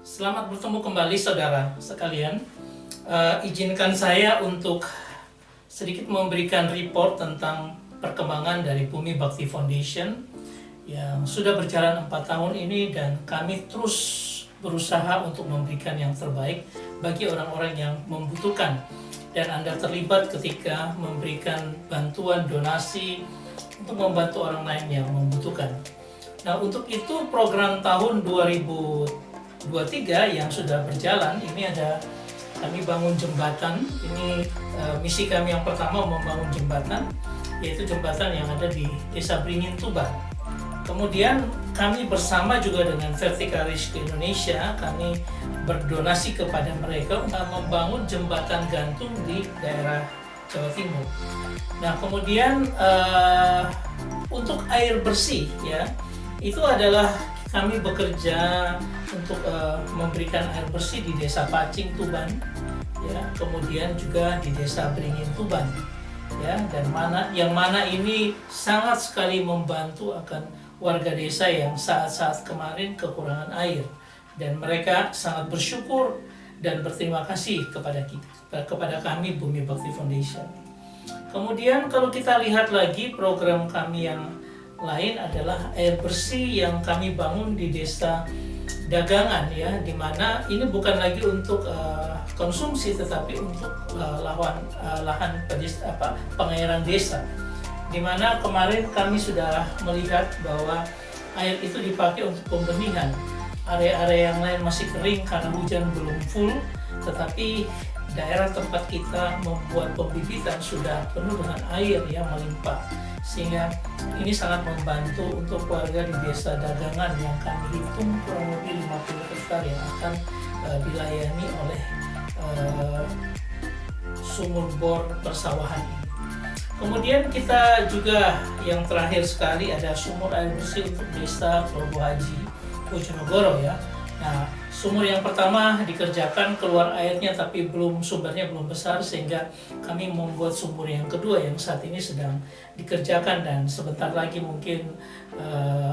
Selamat bertemu kembali saudara sekalian. Izinkan saya untuk sedikit memberikan report tentang perkembangan dari Bumi Bakti Foundation yang sudah berjalan 4 tahun ini, dan kami terus berusaha untuk memberikan yang terbaik bagi orang-orang yang membutuhkan, dan Anda terlibat ketika memberikan bantuan donasi untuk membantu orang lain yang membutuhkan. Nah, untuk itu program tahun 2023 yang sudah berjalan ini ada kami bangun jembatan. Ini misi kami yang pertama membangun jembatan, yaitu jembatan yang ada di Desa Beringin Tuban. Kemudian kami bersama juga dengan Vertical Reach Indonesia, kami berdonasi kepada mereka untuk membangun jembatan gantung di daerah Jawa Timur. Nah, kemudian untuk air bersih ya, itu adalah kami bekerja untuk memberikan air bersih di Desa Pacing Tuban ya, kemudian juga di Desa Beringin Tuban ya, dan mana ini sangat sekali membantu akan warga desa yang saat-saat kemarin kekurangan air, dan mereka sangat bersyukur dan berterima kasih kepada kami Bumi Bakti Foundation. Kemudian kalau kita lihat lagi program kami yang lain adalah air bersih yang kami bangun di Desa Dagangan ya, dimana ini bukan lagi untuk konsumsi tetapi untuk lahan pengairan desa, dimana kemarin kami sudah melihat bahwa air itu dipakai untuk pembenihan. Area-area yang lain masih kering karena hujan belum full, tetapi daerah tempat kita membuat pembibitan sudah penuh dengan air yang melimpah, sehingga ini sangat membantu untuk warga di Desa Dagangan yang kami hitung kurang lebih 50 hektar yang akan dilayani oleh sumur bor persawahan ini. Kemudian kita juga yang terakhir sekali ada sumur air bersih untuk Desa Klobo Haji, Bojonegoro ya. Nah, sumur yang pertama dikerjakan, keluar airnya tapi sumbernya belum besar, sehingga kami membuat sumur yang kedua yang saat ini sedang dikerjakan, dan sebentar lagi mungkin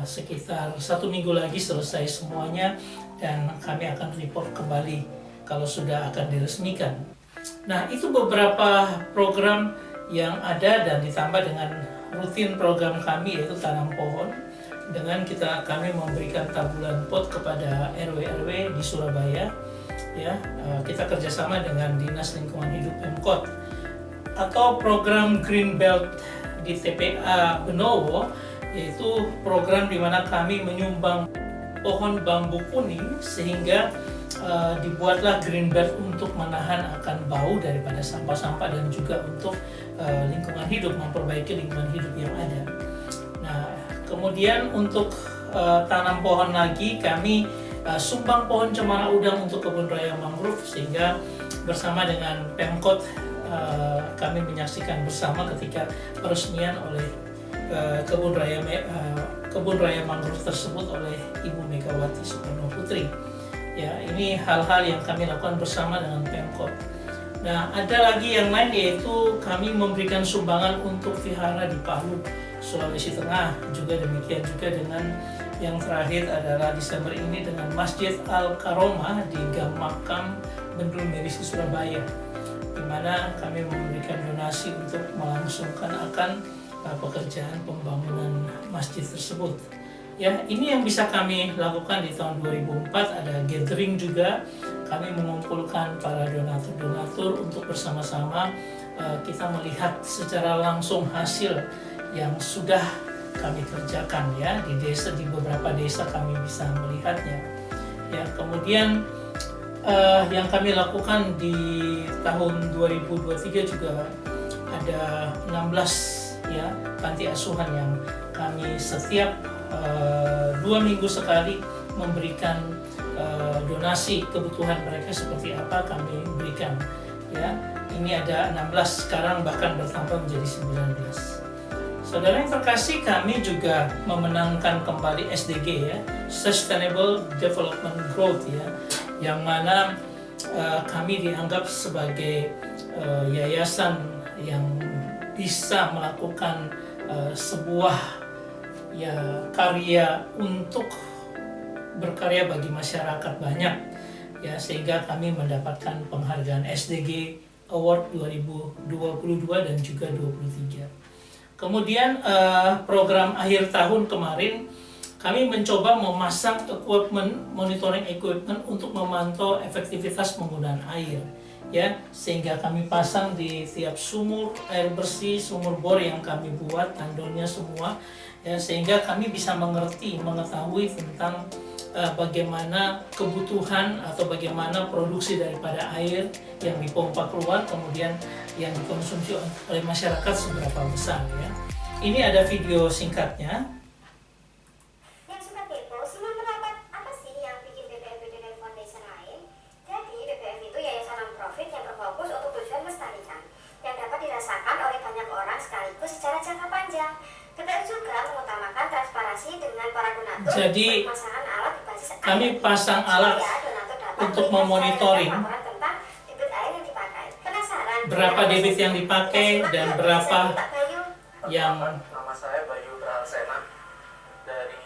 sekitar 1 minggu lagi selesai semuanya, dan kami akan report kembali kalau sudah akan diresmikan. Nah, itu beberapa program yang ada, dan ditambah dengan rutin program kami yaitu tanam pohon, dengan kami memberikan tabulan pot kepada RW-RW di Surabaya ya. Kita kerjasama dengan Dinas Lingkungan Hidup Pemkot, atau program Green Belt di TPA Benowo, yaitu program di mana kami menyumbang pohon bambu kuning sehingga dibuatlah Green Belt untuk menahan akan bau daripada sampah-sampah, dan juga untuk lingkungan hidup, memperbaiki lingkungan hidup yang ada. Nah, kemudian untuk tanam pohon lagi, kami sumbang pohon cemara udang untuk kebun raya mangrove, sehingga bersama dengan Pemkot kami menyaksikan bersama ketika peresmian oleh kebun raya mangrove tersebut oleh Ibu Megawati Soekarno Putri. Ya, ini hal-hal yang kami lakukan bersama dengan Pemkot. Nah, ada lagi yang lain, yaitu kami memberikan sumbangan untuk vihara di Palu, Sulawesi Tengah. Juga demikian juga dengan yang terakhir adalah Desember ini dengan Masjid Al-Karomah di Gang Makam Bendul Meris di Surabaya, di mana kami memberikan donasi untuk melangsungkan akan pekerjaan pembangunan masjid tersebut. Ya, ini yang bisa kami lakukan di tahun 2004. Ada gathering juga, kami mengumpulkan para donatur-donatur untuk bersama-sama kita melihat secara langsung hasil yang sudah kami kerjakan ya di desa, di beberapa desa kami bisa melihatnya. Ya, kemudian yang kami lakukan di tahun 2023 juga ada 16 ya panti asuhan yang kami setiap 2 minggu sekali memberikan donasi kebutuhan mereka seperti apa kami berikan ya. Ini ada 16, sekarang bahkan bertambah menjadi 19. Saudara yang terkasih, kami juga memenangkan kembali SDG ya, Sustainable Development Growth ya, yang mana kami dianggap sebagai yayasan yang bisa melakukan sebuah ya karya untuk berkarya bagi masyarakat banyak, ya, sehingga kami mendapatkan penghargaan SDG Award 2022 dan juga 2023. Kemudian program akhir tahun kemarin kami mencoba memasang monitoring equipment untuk memantau efektivitas penggunaan air, ya, sehingga kami pasang di tiap sumur air bersih, sumur bor yang kami buat, tandonnya semua, ya, sehingga kami bisa mengetahui tentang bagaimana kebutuhan atau bagaimana produksi daripada air yang dipompa keluar, kemudian yang dikonsumsi oleh masyarakat seberapa besar, ya. Ini ada video singkatnya. Yang suka kepo, semua pendapat apa sih yang bikin BPF dengan foundation lain? Jadi BPF itu yayasan non-profit yang berfokus untuk tujuan melestarikan, yang dapat dirasakan oleh banyak orang sekaligus secara jangka panjang. BPF juga mengutamakan transparansi dengan para donatur. Jadi pemasangan alat berbasis kami pasang alat untuk memonitoring berapa debit yang dipakai dan berapa yang. Nama saya Bayu Praharsena dari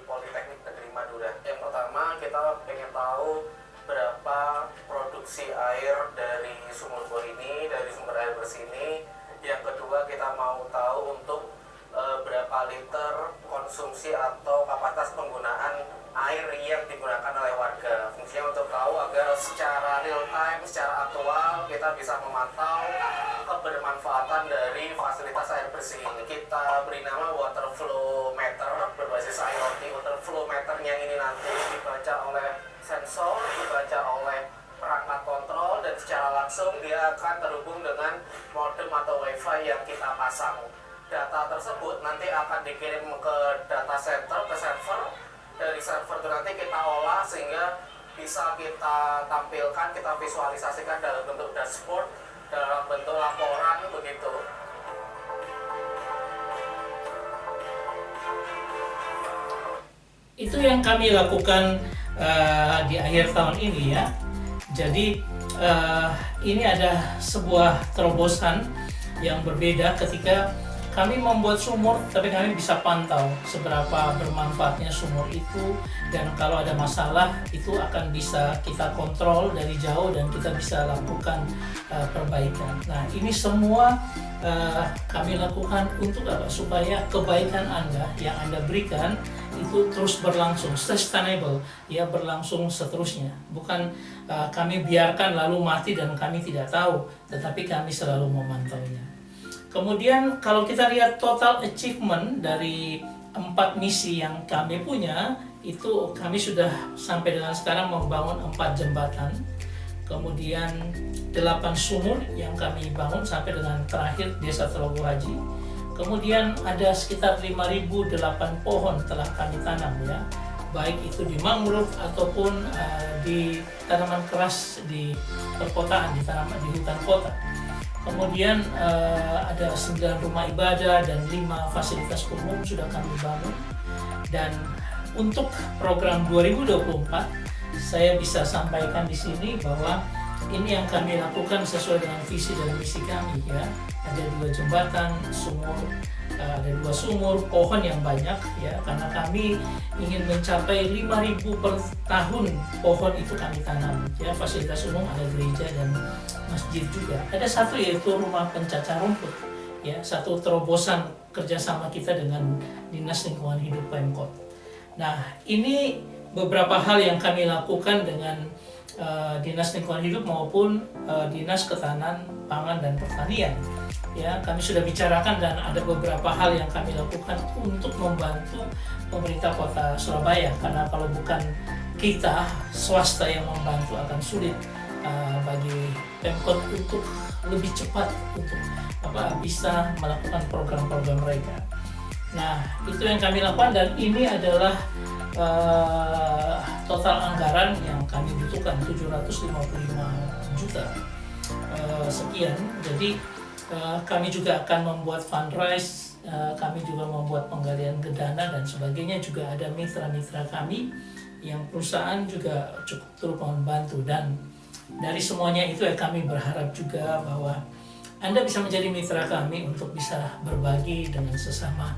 Politeknik Negeri Madura. Yang pertama kita pengen tahu berapa produksi air dari sumur bor ini, dari sumber air bersih ini. Yang kedua kita mau tahu untuk berapa liter konsumsi atau kapasitas penggunaan air yang digunakan oleh warga. Fungsinya untuk tahu agar secara real time, secara aktual kita bisa memantau kebermanfaatan dari fasilitas air bersih ini. Kita beri nama water flow meter berbasis IoT. Water flow meternya ini nanti dibaca oleh sensor, dibaca oleh perangkat kontrol, dan secara langsung dia akan terhubung dengan modem atau wifi yang kita pasang. Data tersebut nanti akan dikirim ke data center, ke server. Dari server itu nanti kita olah sehingga bisa kita tampilkan, kita visualisasikan dalam bentuk dashboard, dalam bentuk laporan, begitu. Itu yang kami lakukan di akhir tahun ini, ya. Jadi ini ada sebuah terobosan yang berbeda ketika kami membuat sumur, tapi kami bisa pantau seberapa bermanfaatnya sumur itu, dan kalau ada masalah itu akan bisa kita kontrol dari jauh dan kita bisa lakukan perbaikan. Nah, ini semua kami lakukan untuk apa? Supaya kebaikan Anda yang Anda berikan itu terus berlangsung, sustainable, ya, berlangsung seterusnya. Bukan kami biarkan lalu mati dan kami tidak tahu, tetapi kami selalu memantaunya. Kemudian kalau kita lihat total achievement dari 4 misi yang kami punya, itu kami sudah sampai dengan sekarang membangun 4 jembatan, kemudian 8 sumur yang kami bangun sampai dengan terakhir Desa Telogo Haji. Kemudian ada sekitar 5.008 pohon telah kami tanam, ya, baik itu di mangrove ataupun di tanaman keras di perkotaan, di hutan kota. Kemudian ada 9 rumah ibadah dan 5 fasilitas umum sudah kami bangun. Dan untuk program 2024, saya bisa sampaikan di sini bahwa ini yang kami lakukan sesuai dengan visi dan misi kami, ya. Ada 2 jembatan, ada 2 sumur, pohon yang banyak, ya, karena kami ingin mencapai 5.000 per tahun pohon itu kami tanam, ya. Fasilitas umum ada gereja dan masjid juga. Ada satu yaitu rumah pencacar rumput, ya, satu terobosan kerjasama kita dengan Dinas Lingkungan Hidup Pemkot. Nah, ini beberapa hal yang kami lakukan dengan Dinas Lingkungan Hidup maupun Dinas Ketahanan Pangan dan Pertanian. Ya, kami sudah bicarakan dan ada beberapa hal yang kami lakukan untuk membantu pemerintah Kota Surabaya, karena kalau bukan kita swasta yang membantu akan sulit bagi Pemkot untuk lebih cepat untuk bisa melakukan program-program mereka. Nah, itu yang kami lakukan, dan ini adalah total anggaran yang kami butuhkan 755 juta sekian. Jadi kami juga akan membuat fundraise, kami juga membuat penggalian dana dan sebagainya. Juga ada mitra-mitra kami yang perusahaan juga cukup turut membantu, dan dari semuanya itu ya kami berharap juga bahwa Anda bisa menjadi mitra kami untuk bisa berbagi dengan sesama.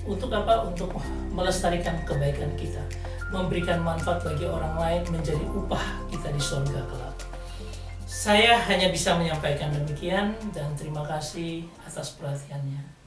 Untuk apa? Untuk melestarikan kebaikan kita. memberikan manfaat bagi orang lain menjadi upah kita di surga kelak. Saya hanya bisa menyampaikan demikian dan terima kasih atas perhatiannya.